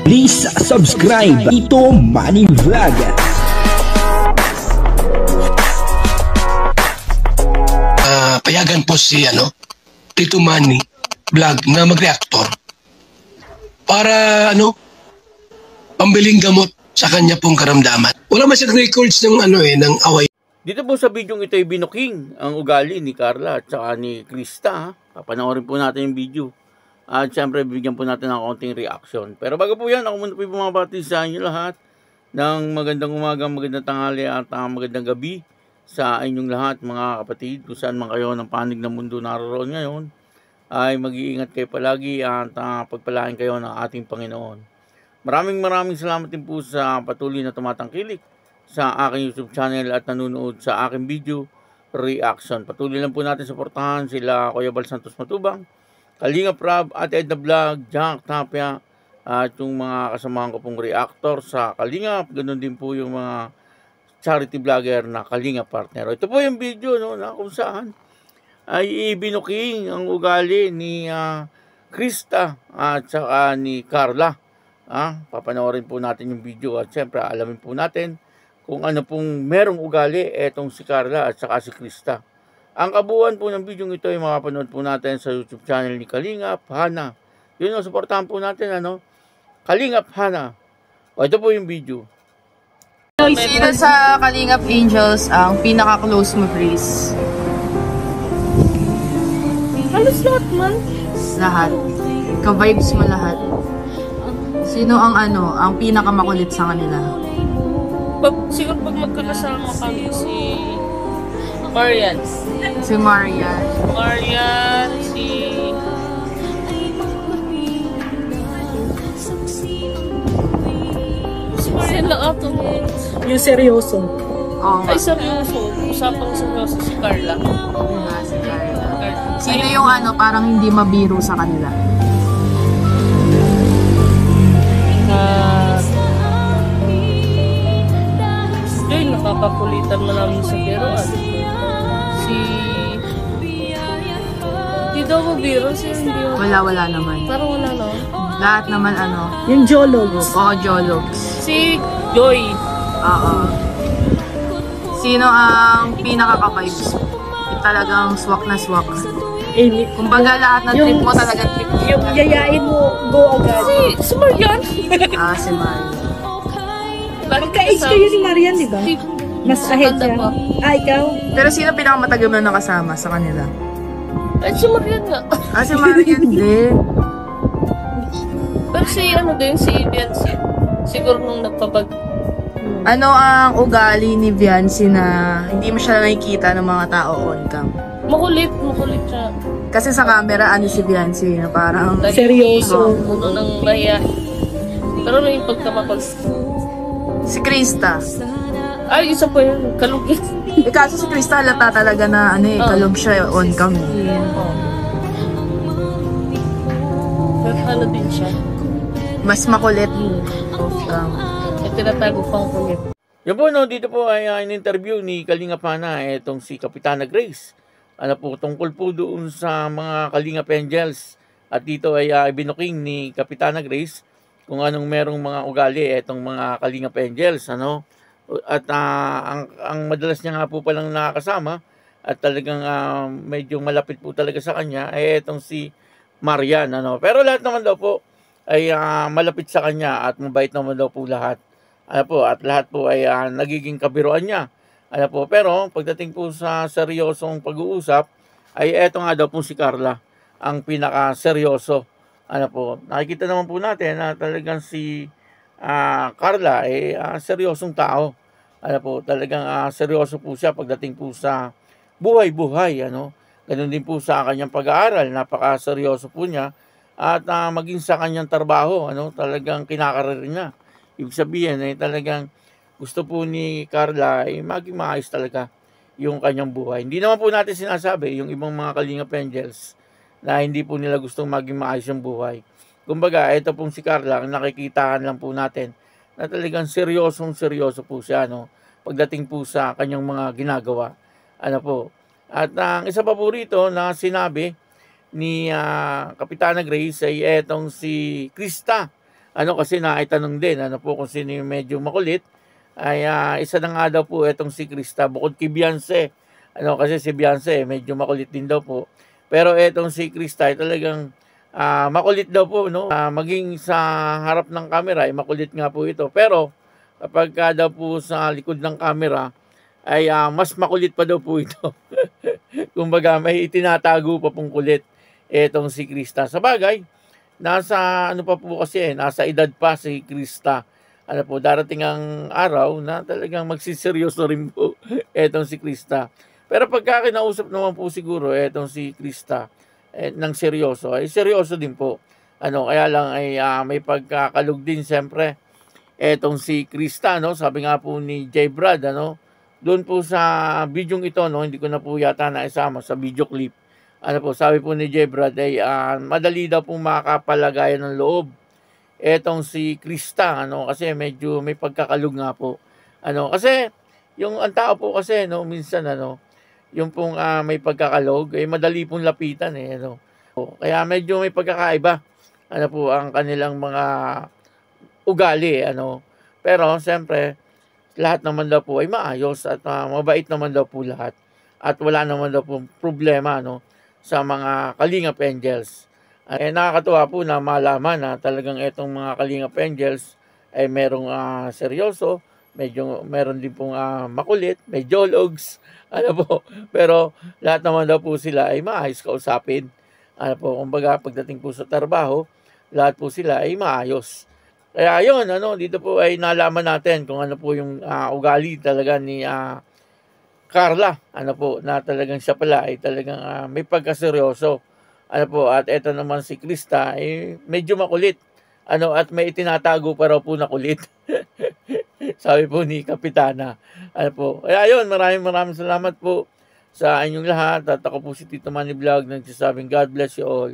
Please subscribe Tito Manny Vlog. Payagan po si Tito Manny Vlog na mag-reactor para pambiling gamot sa kanya pong karamdaman. Wala man siyang records ng ng away. Dito po sa video ito ay binuking ang ugali ni Carla at saka ni Krista. Papanoorin po natin yung video. At syempre, bibigyan po natin ng konting reaction. Pero bago po yan, ako muna po bumabati sa inyo lahat ng magandang umaga, magandang tanghali at magandang gabi sa inyong lahat mga kapatid. Kung saan man kayo ng panig ng mundo naroon ngayon, ay mag-iingat kayo palagi at pagpalain kayo ng ating Panginoon. Maraming salamat din po sa patuloy na tumatangkilik sa aking YouTube channel at nanonood sa aking video reaction. Patuloy lang po natin suportahan sila Kuya Bal Santos Matubang, Kalinga Prab, Ate Edna Vlog, Jack Tapia, at yung mga kasamahan ko pong reactor sa Kalinga. Ganun din po yung mga charity vlogger na Kalinga partner. Ito po yung video na kung saan ay ibinuking ang ugali ni Krista at saka ni Carla. Papanoorin po natin yung video at syempre alamin po natin kung ano pong merong ugali etong si Carla at saka si Krista. Ang kabuuan po ng video ito ay makapanood po natin sa YouTube channel ni Kalingap Hana. Yun o, supportahan po natin Kalingap Hana. Ito po yung video. Sino sa Kalingap Angels ang pinaka-close mo, Chris? Halos lahat man. Lahat. Ka-vibes mo lahat. Sino ang ang pinaka-makulit sa kanila? Siguro pag magkakasama kami si Marian. Si Marian. Marian, si Marian lahat Yung seryoso. Oh, ay seryoso. Usapang seryoso si Carla. si Carla. Sino yung parang hindi mabiro sa kanila? Yun, nakakakulitan mo namin sa biroan. Hindi daw mo biro, hindi mo. Wala naman. Parang wala no? Lahat naman Yung Jologs. Oo, Jologs. Si Joy. Oo. Sino ang pinaka-ka-vibes? Talagang swak na swak. Kumbaga lahat ng trip mo talagang trip mo. Yung yayain mo, go agad. Si Marian. Si Marian. Magka-age kayo ni Marian, di ba? Mas ahead siya. Ikaw? Pero sino pinakamatagal mo nakasama sa kanila? Ay, si Marian nga. Si Marian din. Pero si Biancy. Siguro nung nagpapag... Ano ang ugali ni Biancy na hindi mo siya nakikita ng mga tao on cam? Makulit siya. Kasi sa camera, si Biancy na parang... Seryoso. Ano nang mahiya. Pero nung yung pagkamakol. Si Krista. Ay, isa pa yun. Kalugit. Kaso si Krista halata talaga na kalog siya on cam. Pero din siya. Mas makulit. May tinatago pang kulit. Yan po, dito po ay in-interview ni Kalinga Hana itong si Kapitana Grace. Tungkol po doon sa mga Kalingap Angels. At dito ay binuking ni Kapitana Grace kung anong merong mga ugali itong mga Kalingap Angels. At ang madalas niya nga po palang nakakasama at talagang medyo malapit po talaga sa kanya ay itong si Marian. Pero lahat naman daw po ay malapit sa kanya at mabait naman daw po lahat. At lahat po ay nagiging kabiruan niya. Pero pagdating po sa seryosong pag-uusap, ay eto nga daw po si Carla, ang pinaka-seryoso. Nakikita naman po natin na talagang si Carla ay seryosong tao. Talagang seryoso po siya pagdating po sa buhay-buhay. Ganun din po sa kanyang pag-aaral, napaka-seryoso po niya. At maging sa kanyang trabaho, talagang kinakarir niya. Ibig sabihin ay talagang gusto po ni Carla ay maging maayos talaga yung kanyang buhay. Hindi naman po natin sinasabi yung ibang mga Kalingap Angels na hindi po nila gustong maging maayos yung buhay. Kumbaga, ito pong si Carla, nakikitaan lang po natin na talagang seryoso po siya pagdating po sa kanyang mga ginagawa. At ang isa pa po rito na sinabi ni Kapitana Grace ay etong si Krista. Kasi naitanong din, kung sino yung medyo makulit, ay isa na nga daw po itong si Krista, bukod kay Beyonce. Kasi si Beyonce, medyo makulit din daw po. Pero itong si Krista ay talagang makulit daw po, no? Maging sa harap ng camera ay makulit nga po ito. Pero kapag daw po sa likod ng camera ay mas makulit pa daw po ito. Kumbaga may itinatago pa pong kulit itong si Krista. Sa bagay, nasa pa po kasi, nasa edad pa si Krista. Darating ang araw na talagang magsiseryoso rin po itong si Krista. Pero pagka kinausap naman po siguro itong si Krista ng seryoso, ay seryoso din po. Kaya lang ay may pagkakalug din siyempre etong si Krista, sabi nga po ni J. Brad, doon po sa bidyong ito, hindi ko na po yata naisama sa video clip. Sabi po ni J. Brad ay madali daw po makakapalagayan ng loob etong si Krista, kasi medyo may pagkakalug nga po. Kasi yung ang tao po kasi, minsan yung pong may pagkakalog, ay madali pong lapitan Kaya medyo may pagkakaiba po ang kanilang mga ugali, Pero siyempre, lahat naman daw po ay maayos at mabait naman daw po lahat. At wala naman daw po problema, sa mga Kalingap Angels. Nakakatuwa po na malaman na talagang itong mga Kalingap Angels ay merong seryoso, meron din pong makulit, may jologs, pero lahat naman daw po sila ay maayos kausapin. Kumbaga pagdating po sa trabaho, lahat po sila ay maayos. Kaya yun, dito po ay nalaman natin kung ano po yung ugali talaga ni Carla, na talagang siya pala ay talagang may pagkaseryoso. At eto naman si Krista ay medyo makulit. At may itinatago pa raw po na kulit. Sabi po ni Kapitana. Kaya yun, maraming salamat po sa inyong lahat. At ako po si Tito Manny Vlog nagsasabing God bless you all.